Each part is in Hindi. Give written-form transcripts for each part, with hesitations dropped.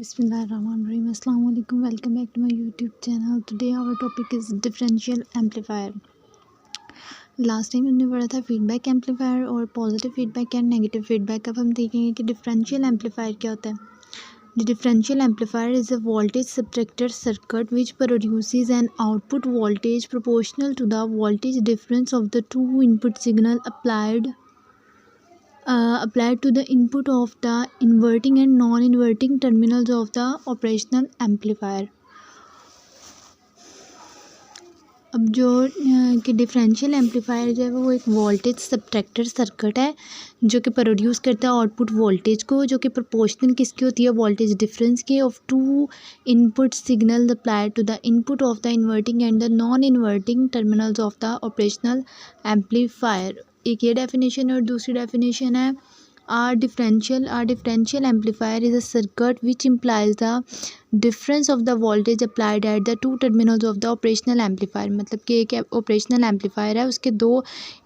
Bismillahirrahmanirrahim. Assalamu alaikum. Welcome back to my YouTube channel. Today our topic is differential amplifier. Last time हमने पढ़ा था फीडबैक एम्पलीफायर और positive feedback and negative feedback. अब हम देखेंगे कि डिफरेंशियल एम्पलीफायर क्या होता है. The differential amplifier is a voltage subtractor circuit which produces an output voltage proportional to the voltage difference of the two input signal applied to the input of the inverting and non-inverting terminals of the operational amplifier. अब जो कि डिफरेंशियल एम्पलीफायर जो है वो एक वोल्टेज सब्ट्रैक्टर सर्किट है जो कि प्रोड्यूस करता है आउटपुट वोल्टेज को, जो कि प्रोपोर्शनल किसकी होती है, वोल्टेज डिफरेंस के of two input signal applied to the input of the inverting and the non inverting terminals of the operational amplifier. एक ये डेफिनेशन है और दूसरी डेफिनेशन है Our differential amplifier is a circuit which implies the difference of the voltage applied at the two terminals of the operational amplifier. मतलब कि एक ऑपरेशनल एम्पलीफायर है, उसके दो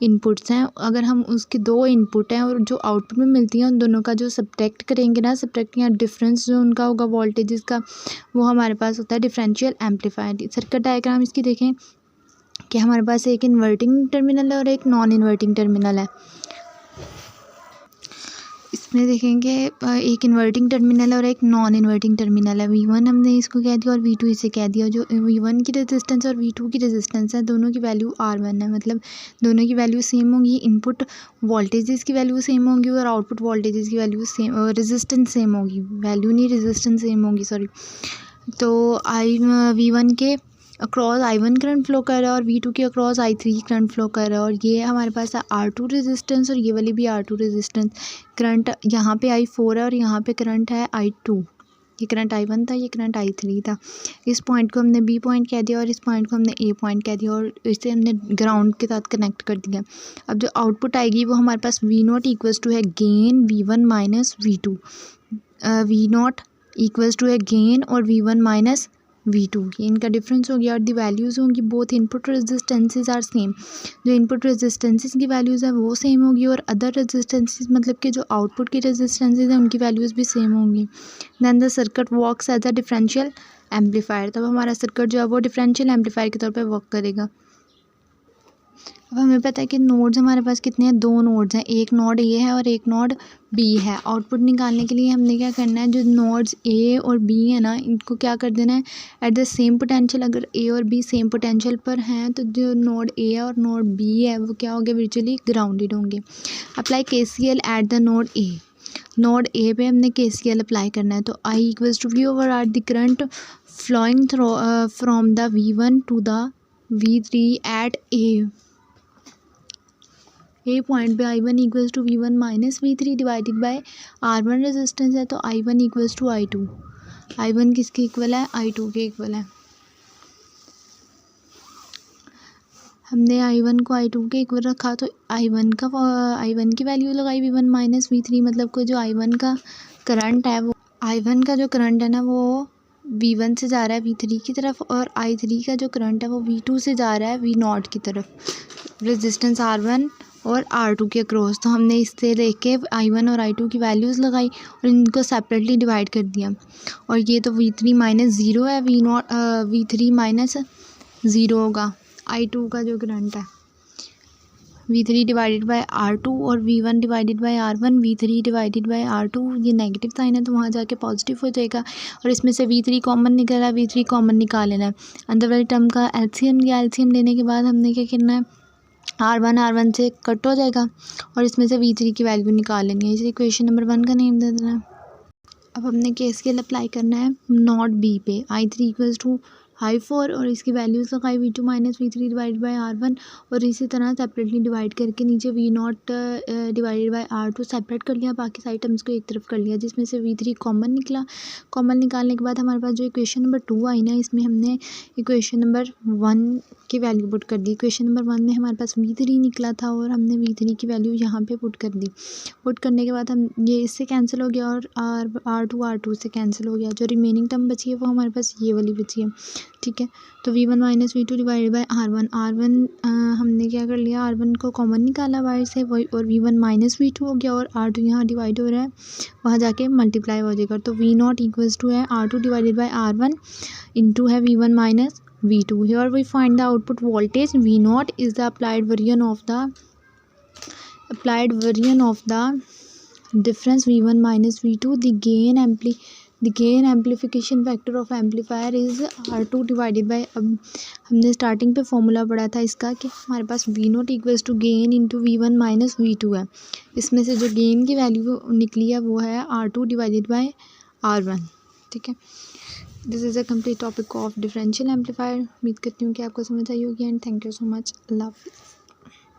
इनपुट्स हैं. अगर हम उसके दो इनपुट हैं और जो आउटपुट में मिलती हैं उन दोनों का जो सब्ट्रैक्ट करेंगे ना, सब्ट्रैक्ट या डिफरेंस जो उनका होगा वोल्टेजेस का, वो हमारे पास होता है डिफरेंशियल एम्पलीफायर. सर्किट डायग्राम इसकी देखें कि हमारे पास एक इन्वर्टिंग टर्मिनल है और एक नॉन इन्वर्टिंग टर्मिनल है. इसमें देखेंगे एक इन्वर्टिंग टर्मिनल है और एक नॉन इन्वर्टिंग टर्मिनल है. V1 हमने इसको कह दिया और V2 इसे कह दिया. जो V1 की रेजिस्टेंस और V2 की रेजिस्टेंस है दोनों की वैल्यू R1 है, मतलब दोनों की वैल्यू सेम होंगी. इनपुट वोल्टेजेस की वैल्यू सेम होंगी और आउटपुट वोल्टेजेस की वैल्यू सेम, रेजिस्टेंस सेम होगी, वैल्यू नहीं रेजिस्टेंस सेम होगी, सॉरी. तो V1 के अक्रॉस I1 करंट फ्लो कर रहा है और V2 के अक्रॉस I3 करंट फ्लो कर रहा है. और ये हमारे पास है R2 रेजिस्टेंस और ये वाली भी R2 रेजिस्टेंस. करंट यहाँ पे I4 है और यहाँ पे करंट है I2. ये करंट I1 था, ये करंट I3 था. इस पॉइंट को हमने B पॉइंट कह दिया और इस पॉइंट को हमने A पॉइंट कह दिया और इसे हमने ग्राउंड के साथ कनेक्ट कर दिया. अब जो आउटपुट आएगी वो हमारे पास V0 इक्वल्स टू है gain V1 minus V2. V0 equals to है गेन और V1 माइनस V2. ये इनका डिफरेंस हो गया और दी वैल्यूज़ होंगी both input resistances are same. जो इनपुट रेजिस्टेंसेस की वैल्यूज़ है वो सेम होगी और अदर रेजिस्टेंसेस मतलब कि जो आउटपुट की रेजिस्टेंसेस हैं उनकी वैल्यूज़ भी सेम होंगी. Then the circuit works as a differential amplifier. तब हमारा सर्किट जो है वो डिफरेंशियल एम्पलीफायर के तौर पर वर्क करेगा. अब हमें पता है कि नोड्स हमारे पास कितने हैं, दो नोड्स हैं. एक नोड ए है और एक नोड बी है. आउटपुट निकालने के लिए हमने क्या करना है, जो नोड्स ए और बी है ना, इनको क्या कर देना है एट द सेम पोटेंशियल. अगर ए और बी सेम पोटेंशियल पर हैं तो जो नोड ए है और नोड बी है वो क्या होंगे, वर्चुअली ग्राउंडेड होंगे. Apply KCL at the node A. Node A पे हमने KCL अप्लाई करना है. तो I equals to V over R the current flowing from the V1 to the V3 at A point पे I1 equals to V1 minus V3 divided by R1 resistance है. तो I1 equals to I2. I1 किसके इक्वल है, I2 के इक्वल है. हमने I1 को I2 के इक्वल रखा तो I1 की वैल्यू लगाई V1 माइनस V3. मतलब को जो I1 का करंट है वो I1 का जो करंट है ना वो V1 से जा रहा है V3 की तरफ और I3 का जो करंट है वो V2 से जा रहा है V0 की तरफ. रेजिस्टेंस R1 और R2 के अक्रॉस. तो हमने इससे लेके I1 और I2 की वैल्यूज़ लगाई और इनको सेपरेटली डिवाइड कर दिया. और ये तो V3 माइनस ज़ीरो है, V3 माइनस ज़ीरो होगा I2 का जो करंट है. V3 डिवाइडेड बाय R2 और V1 divided by R1. V3 divided bye R2 ये नेगेटिव साइन है तो वहाँ जाके पॉजिटिव हो जाएगा. और इसमें से V3 कॉमन निकल रहा है, V3 कॉमन निकाल लेना है. अंदर वाली टर्म का एलसीएम लिया. एलसीएम लेने के बाद हमने क्या करना है, R1 से कट हो जाएगा और इसमें से V3 की वैल्यू निकाल लेनी है. इसे इक्वेशन नंबर 1 का नेम दे देना है. अब हमने KCL अप्लाई करना है नोड बी पे. I3 इक्वल्स टू I4 और इसकी वैल्यूज़ लगाई V2 minus V3 divide by R1 और इसी तरह सेपरेटली डिवाइड करके नीचे V0 divided by R2 separate कर लिया. बाकी सारी टर्म्स को एक तरफ कर लिया जिसमें से V3 कॉमन निकला. कॉमन निकालने के बाद हमारे पास जो इक्वेशन नंबर 2 आई ना, इसमें हमने इक्वेशन नंबर 1 की वैल्यू पुट कर दी. इक्वेशन नंबर 1 में हमारे पास V3 निकला था और हमने V3 की वैल्यू यहाँ पे पुट कर दी. पुट करने के बाद हम ये इससे कैंसिल हो गया और R2 से कैंसिल हो गया. जो रिमेनिंग टर्म बची है वो हमारे पास ये वाली बची है. ठीक है। तो V1 minus V2 divided by R1 हमने क्या कर लिया, R1 को कॉमन निकाला बाहर से वही, और V1 माइनस V2 हो गया, और R2 यहाँ डिवाइड हो रहा है, वहाँ जाके मल्टीप्लाई हो जाएगा। तो V0 इक्वल्स टू है R2 divided by R1 into है V1 minus V2। Here we find the output voltage V0 is the applied variant of the difference V1 minus V2. The gain amplification factor of amplifier is R2 divided by, अब हमने स्टार्टिंग पे फॉर्मूला पढ़ा था इसका कि हमारे पास V0 equals to gain into V1 minus V2 है। इसमें से जो गेन की वैल्यू निकली है वो है R2 डिवाइडेड बाई R1। ठीक है, this is a complete topic of differential amplifier. उम्मीद करती हूँ कि आपको समझ आई होगी, and thank you so much. अल्लाह हाफिज़।